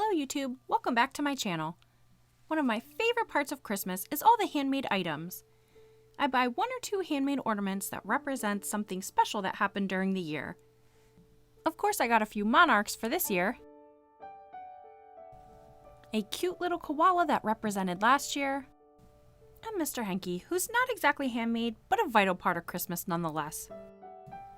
Hello YouTube, welcome back to my channel. One of my favorite parts of Christmas is all the handmade items. I buy 1 or 2 handmade ornaments that represent something special that happened during the year. Of course I got a few monarchs for this year, a cute little koala that represented last year, and Mr. Henke, who's not exactly handmade, but a vital part of Christmas nonetheless.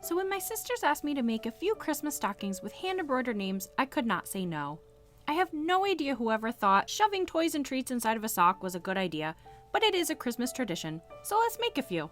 So when my sisters asked me to make a few Christmas stockings with hand-embroidered names, I could not say no. I have no idea whoever thought shoving toys and treats inside of a sock was a good idea, but it is a Christmas tradition, so let's make a few.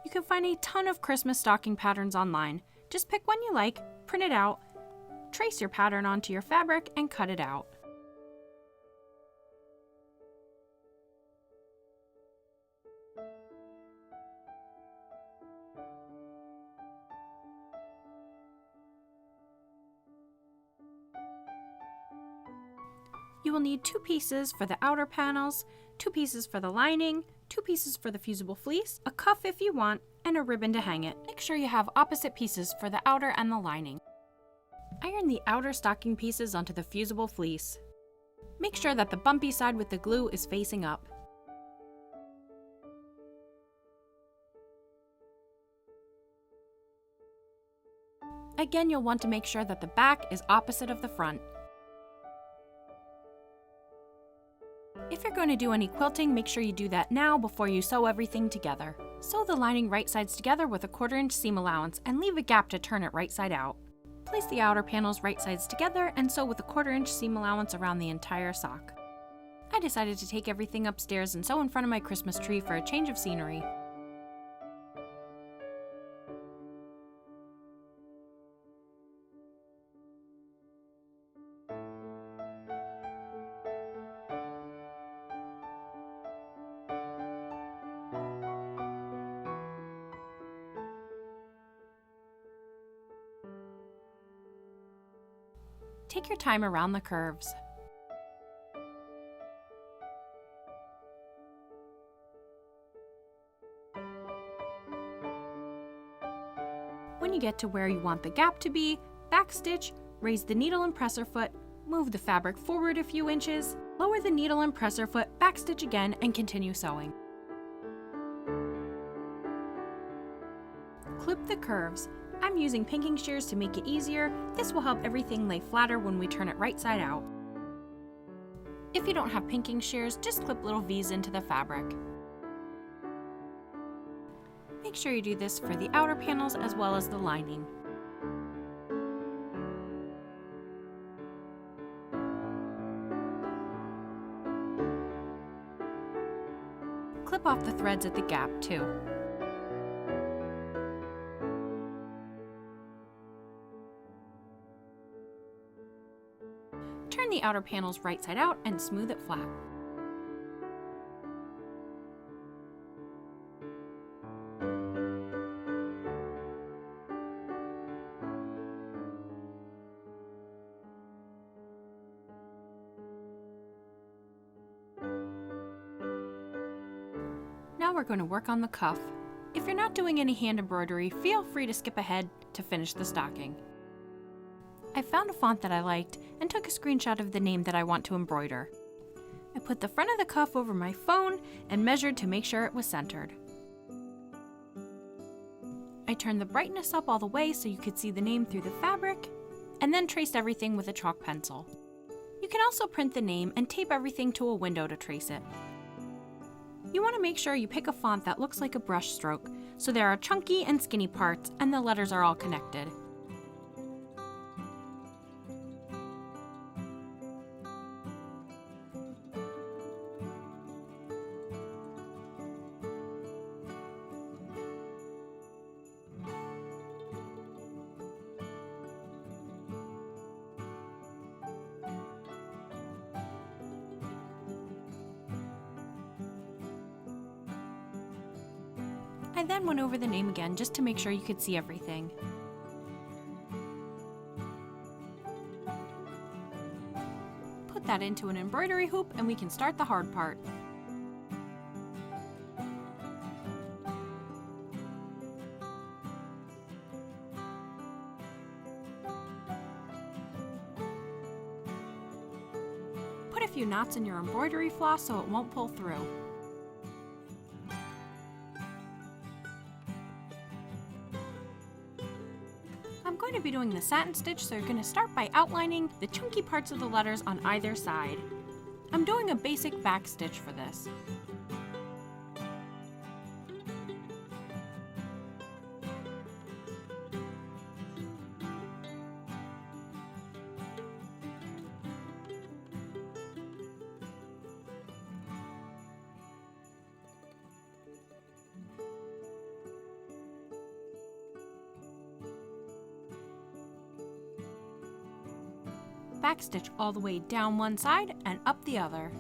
You can find a ton of Christmas stocking patterns online. Just pick one you like, print it out, trace your pattern onto your fabric, and cut it out. You will need 2 pieces for the outer panels, 2 pieces for the lining, 2 pieces for the fusible fleece, a cuff if you want, and a ribbon to hang it. Make sure you have opposite pieces for the outer and the lining. Iron the outer stocking pieces onto the fusible fleece. Make sure that the bumpy side with the glue is facing up. Again, you'll want to make sure that the back is opposite of the front. If you're going to do any quilting, make sure you do that now before you sew everything together. Sew the lining right sides together with a 1/4 inch seam allowance and leave a gap to turn it right side out. Place the outer panels right sides together and sew with a 1/4 inch seam allowance around the entire sock. I decided to take everything upstairs and sew in front of my Christmas tree for a change of scenery. Take your time around the curves. When you get to where you want the gap to be, backstitch, raise the needle and presser foot, move the fabric forward a few inches, lower the needle and presser foot, backstitch again, and continue sewing. Clip the curves. I'm using pinking shears to make it easier. This will help everything lay flatter when we turn it right side out. If you don't have pinking shears, just clip little V's into the fabric. Make sure you do this for the outer panels as well as the lining. Clip off the threads at the gap too. Turn the outer panels right side out and smooth it flat. Now we're going to work on the cuff. If you're not doing any hand embroidery, feel free to skip ahead to finish the stocking. I found a font that I liked and took a screenshot of the name that I want to embroider. I put the front of the cuff over my phone and measured to make sure it was centered. I turned the brightness up all the way so you could see the name through the fabric, and then traced everything with a chalk pencil. You can also print the name and tape everything to a window to trace it. You want to make sure you pick a font that looks like a brush stroke, so there are chunky and skinny parts and the letters are all connected. I then went over the name again just to make sure you could see everything. Put that into an embroidery hoop and we can start the hard part. few knots in your embroidery floss so it won't pull through. I'm going to be doing the satin stitch, so you're going to start by outlining the chunky parts of the letters on either side. I'm doing a basic back stitch for this. Backstitch all the way down one side and up the other.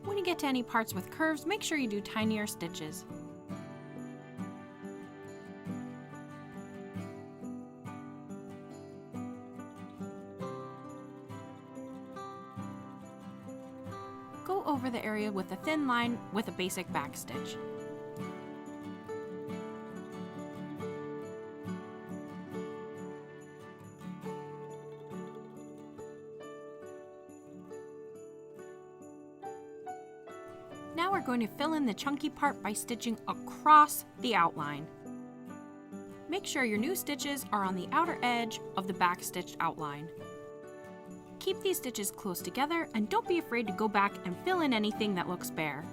When you get to any parts with curves, make sure you do tinier stitches. Go over the area with a thin line with a basic backstitch. Now we're going to fill in the chunky part by stitching across the outline. Make sure your new stitches are on the outer edge of the backstitched outline. Keep these stitches close together and don't be afraid to go back and fill in anything that looks bare.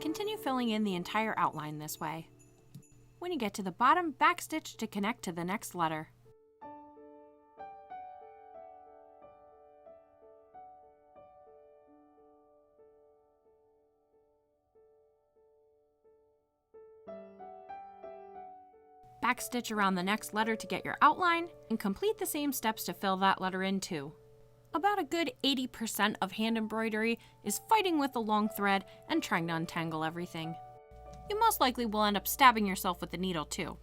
Continue filling in the entire outline this way. When you get to the bottom, backstitch to connect to the next letter. Backstitch around the next letter to get your outline, and complete the same steps to fill that letter in too. About a good 80% of hand embroidery is fighting with the long thread and trying to untangle everything. You most likely will end up stabbing yourself with the needle too.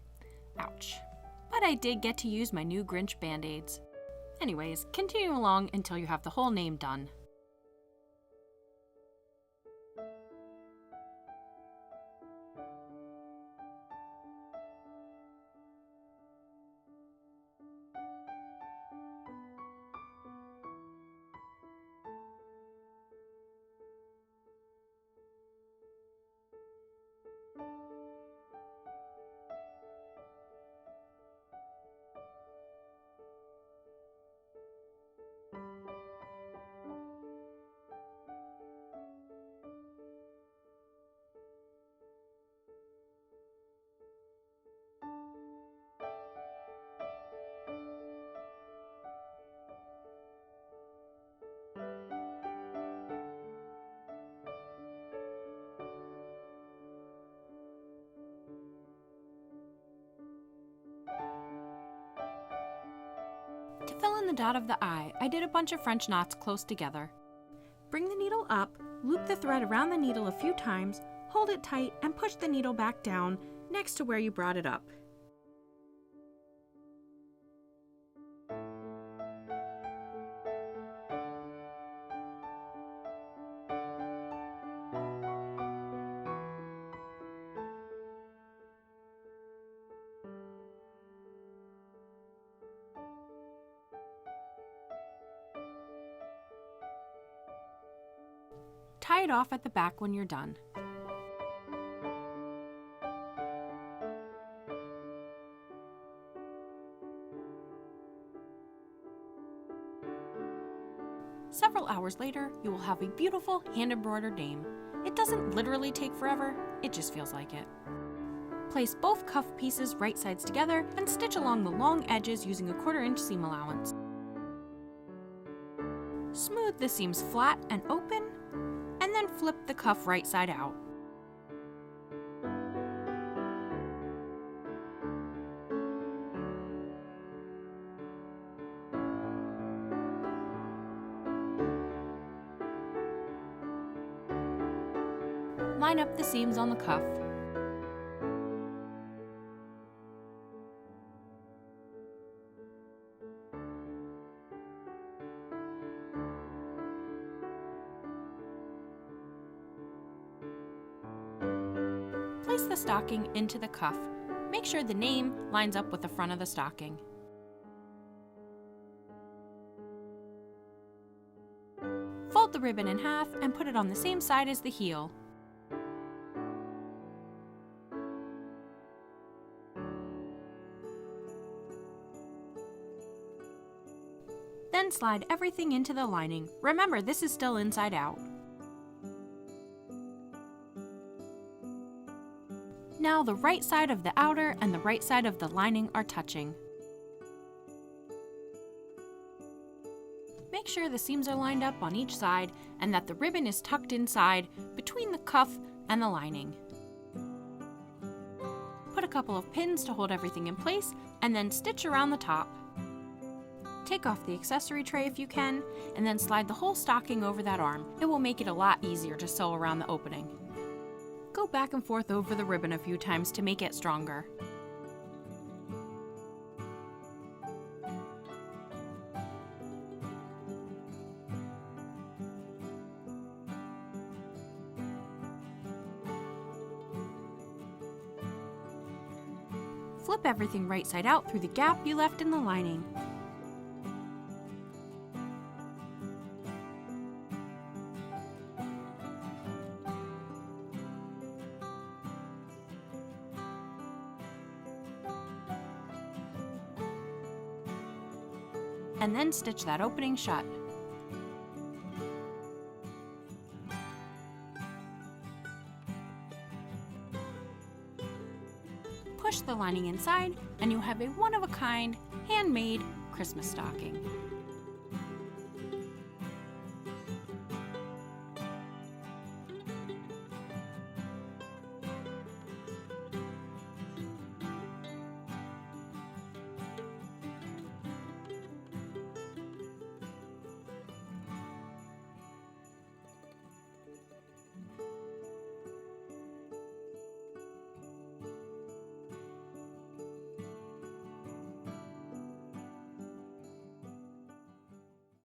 Ouch. But I did get to use my new Grinch band-aids. Anyways, continue along until you have the whole name done. To fill in the dot of the eye, I did a bunch of French knots close together. Bring the needle up, loop the thread around the needle a few times, hold it tight, and push the needle back down next to where you brought it up. Tie it off at the back when you're done. Several hours later, you will have a beautiful hand-embroidered name. It doesn't literally take forever, it just feels like it. Place both cuff pieces right sides together and stitch along the long edges using a 1/4-inch seam allowance. Smooth the seams flat and open, and then flip the cuff right side out. Line up the seams on the cuff. place the stocking into the cuff. Make sure the name lines up with the front of the stocking. Fold the ribbon in half and put it on the same side as the heel. Then slide everything into the lining. Remember, this is still inside out. Now the right side of the outer and the right side of the lining are touching. Make sure the seams are lined up on each side and that the ribbon is tucked inside between the cuff and the lining. Put a couple of pins to hold everything in place and then stitch around the top. Take off the accessory tray if you can, and then slide the whole stocking over that arm. It will make it a lot easier to sew around the opening. Go back and forth over the ribbon a few times to make it stronger. Flip everything right side out through the gap you left in the lining. And then stitch that opening shut. Push the lining inside and you have a one-of-a-kind, handmade Christmas stocking.